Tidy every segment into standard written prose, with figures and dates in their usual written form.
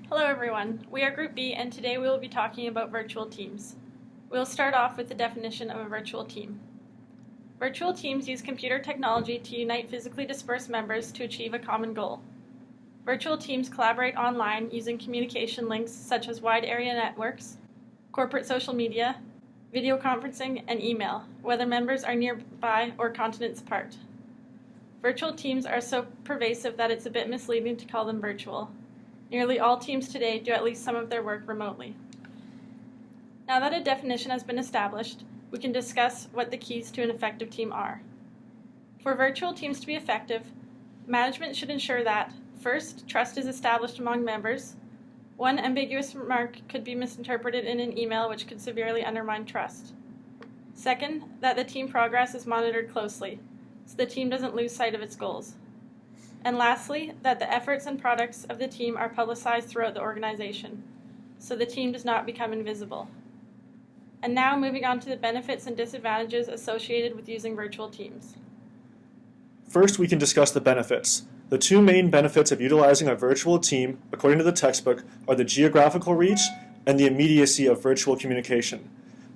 Hello everyone, we are Group B and today we will be talking about virtual teams. We will start off with the definition of a virtual team. Virtual teams use computer technology to unite physically dispersed members to achieve a common goal. Virtual teams collaborate online using communication links such as wide area networks, corporate social media, video conferencing, and email, whether members are nearby or continents apart. Virtual teams are so pervasive that it's a bit misleading to call them virtual. Nearly all teams today do at least some of their work remotely. Now that a definition has been established, we can discuss what the keys to an effective team are. For virtual teams to be effective, management should ensure that, first, trust is established among members. One ambiguous remark could be misinterpreted in an email, which could severely undermine trust. Second, that the team progress is monitored closely, so the team doesn't lose sight of its goals. And lastly, that the efforts and products of the team are publicized throughout the organization, so the team does not become invisible. And now moving on to the benefits and disadvantages associated with using virtual teams. First, we can discuss the benefits. The two main benefits of utilizing a virtual team, according to the textbook, are the geographical reach and the immediacy of virtual communication.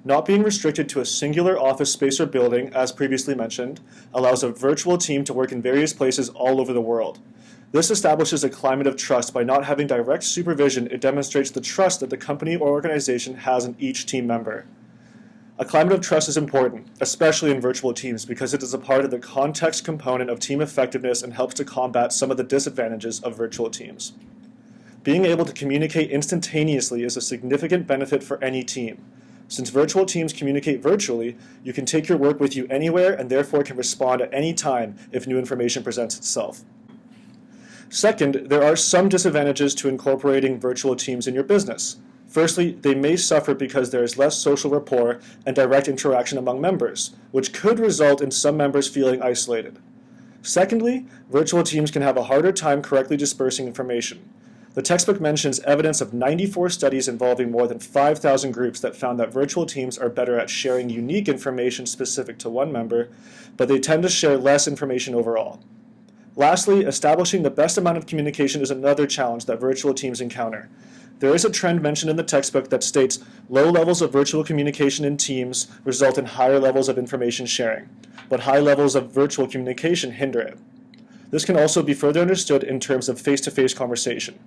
Not being restricted to a singular office space or building, as previously mentioned, allows a virtual team to work in various places all over the world. This establishes a climate of trust. By not having direct supervision, it demonstrates the trust that the company or organization has in each team member. A climate of trust is important, especially in virtual teams, because it is a part of the context component of team effectiveness and helps to combat some of the disadvantages of virtual teams. Being able to communicate instantaneously is a significant benefit for any team. Since virtual teams communicate virtually, you can take your work with you anywhere and therefore can respond at any time if new information presents itself. Second, there are some disadvantages to incorporating virtual teams in your business. Firstly, they may suffer because there is less social rapport and direct interaction among members, which could result in some members feeling isolated. Secondly, virtual teams can have a harder time correctly dispersing information. The textbook mentions evidence of 94 studies involving more than 5,000 groups that found that virtual teams are better at sharing unique information specific to one member, but they tend to share less information overall. Lastly, establishing the best amount of communication is another challenge that virtual teams encounter. There is a trend mentioned in the textbook that states low levels of virtual communication in teams result in higher levels of information sharing, but high levels of virtual communication hinder it. This can also be further understood in terms of face-to-face conversation.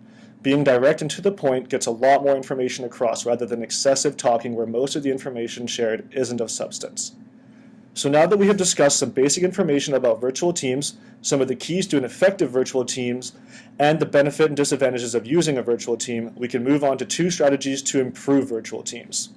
Being direct and to the point gets a lot more information across rather than excessive talking where most of the information shared isn't of substance. So now that we have discussed some basic information about virtual teams, some of the keys to an effective virtual teams, and the benefit and disadvantages of using a virtual team, we can move on to two strategies to improve virtual teams.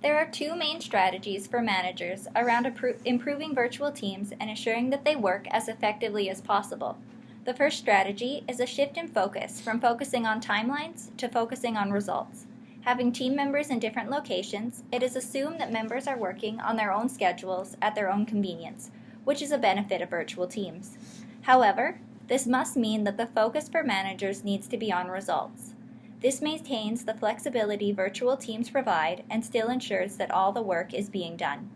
There are two main strategies for managers around improving virtual teams and ensuring that they work as effectively as possible. The first strategy is a shift in focus from focusing on timelines to focusing on results. Having team members in different locations, it is assumed that members are working on their own schedules at their own convenience, which is a benefit of virtual teams. However, this must mean that the focus for managers needs to be on results. This maintains the flexibility virtual teams provide and still ensures that all the work is being done.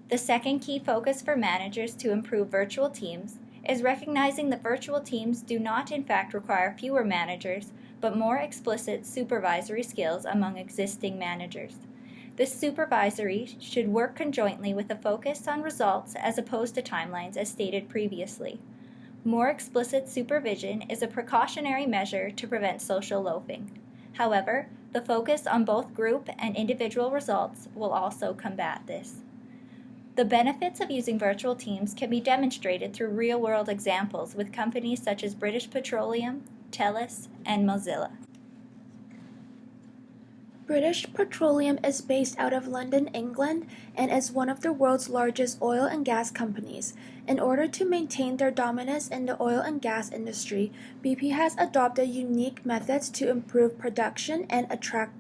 The second key focus for managers to improve virtual teams is recognizing that virtual teams do not in fact require fewer managers, but more explicit supervisory skills among existing managers. This supervisory should work conjointly with a focus on results as opposed to timelines as stated previously. More explicit supervision is a precautionary measure to prevent social loafing. However, the focus on both group and individual results will also combat this. The benefits of using virtual teams can be demonstrated through real-world examples with companies such as British Petroleum, TELUS, and Mozilla. British Petroleum is based out of London, England, and is one of the world's largest oil and gas companies. In order to maintain their dominance in the oil and gas industry, BP has adopted unique methods to improve production and attract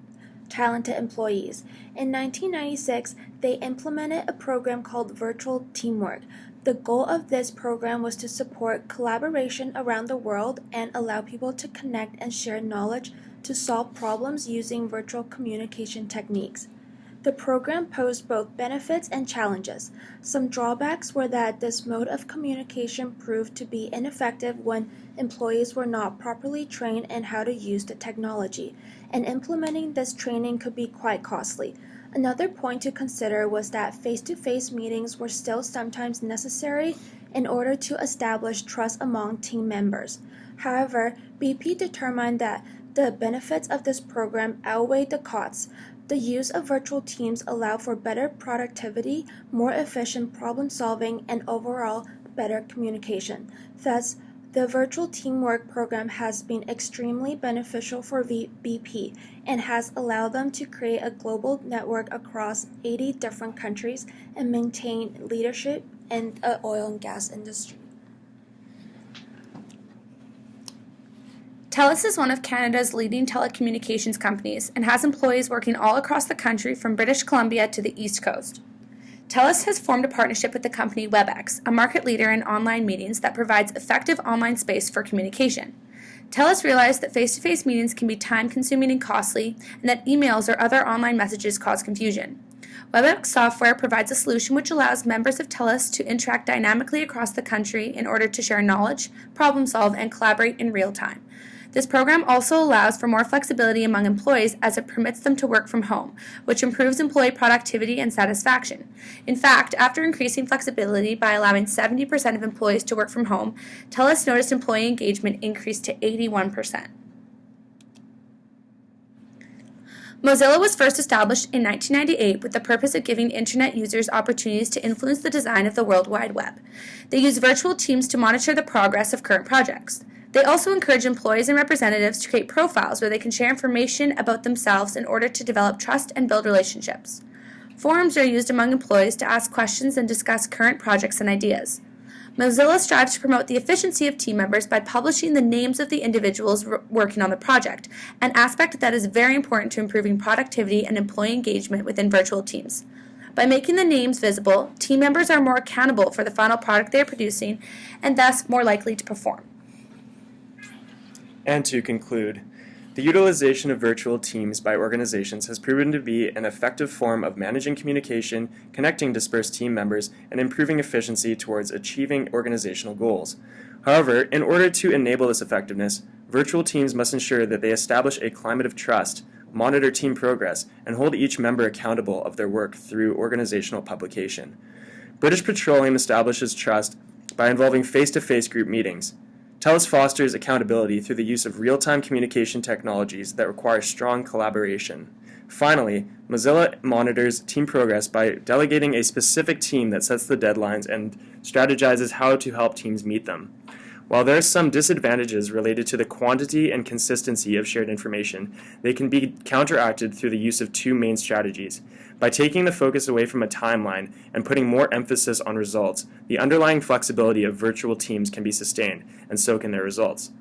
talented employees. In 1996, they implemented a program called Virtual Teamwork. The goal of this program was to support collaboration around the world and allow people to connect and share knowledge to solve problems using virtual communication techniques. The program posed both benefits and challenges. Some drawbacks were that this mode of communication proved to be ineffective when employees were not properly trained in how to use the technology, and implementing this training could be quite costly. Another point to consider was that face-to-face meetings were still sometimes necessary in order to establish trust among team members. However, BP determined that the benefits of this program outweighed the costs. The use of virtual teams allowed for better productivity, more efficient problem solving, and overall better communication. Thus, the virtual teamwork program has been extremely beneficial for BP and has allowed them to create a global network across 80 different countries and maintain leadership in the oil and gas industry. TELUS is one of Canada's leading telecommunications companies and has employees working all across the country from British Columbia to the East Coast. TELUS has formed a partnership with the company WebEx, a market leader in online meetings that provides effective online space for communication. TELUS realized that face-to-face meetings can be time-consuming and costly, and that emails or other online messages cause confusion. WebEx software provides a solution which allows members of TELUS to interact dynamically across the country in order to share knowledge, problem solve, and collaborate in real time. This program also allows for more flexibility among employees as it permits them to work from home, which improves employee productivity and satisfaction. In fact, after increasing flexibility by allowing 70% of employees to work from home, TELUS noticed employee engagement increased to 81%. Mozilla was first established in 1998 with the purpose of giving Internet users opportunities to influence the design of the World Wide Web. They use virtual teams to monitor the progress of current projects. They also encourage employees and representatives to create profiles where they can share information about themselves in order to develop trust and build relationships. Forums are used among employees to ask questions and discuss current projects and ideas. Mozilla strives to promote the efficiency of team members by publishing the names of the individuals working on the project, an aspect that is very important to improving productivity and employee engagement within virtual teams. By making the names visible, team members are more accountable for the final product they are producing and thus more likely to perform. And to conclude, the utilization of virtual teams by organizations has proven to be an effective form of managing communication, connecting dispersed team members, and improving efficiency towards achieving organizational goals. However, in order to enable this effectiveness, virtual teams must ensure that they establish a climate of trust, monitor team progress, and hold each member accountable of their work through organizational publication. British Petroleum establishes trust by involving face-to-face group meetings. TELUS fosters accountability through the use of real-time communication technologies that require strong collaboration. Finally, Mozilla monitors team progress by delegating a specific team that sets the deadlines and strategizes how to help teams meet them. While there are some disadvantages related to the quantity and consistency of shared information, they can be counteracted through the use of two main strategies. By taking the focus away from a timeline and putting more emphasis on results, the underlying flexibility of virtual teams can be sustained, and so can their results.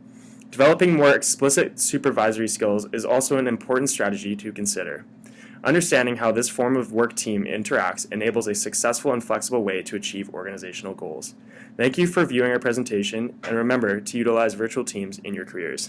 Developing more explicit supervisory skills is also an important strategy to consider. Understanding how this form of work team interacts enables a successful and flexible way to achieve organizational goals. Thank you for viewing our presentation, and remember to utilize virtual teams in your careers.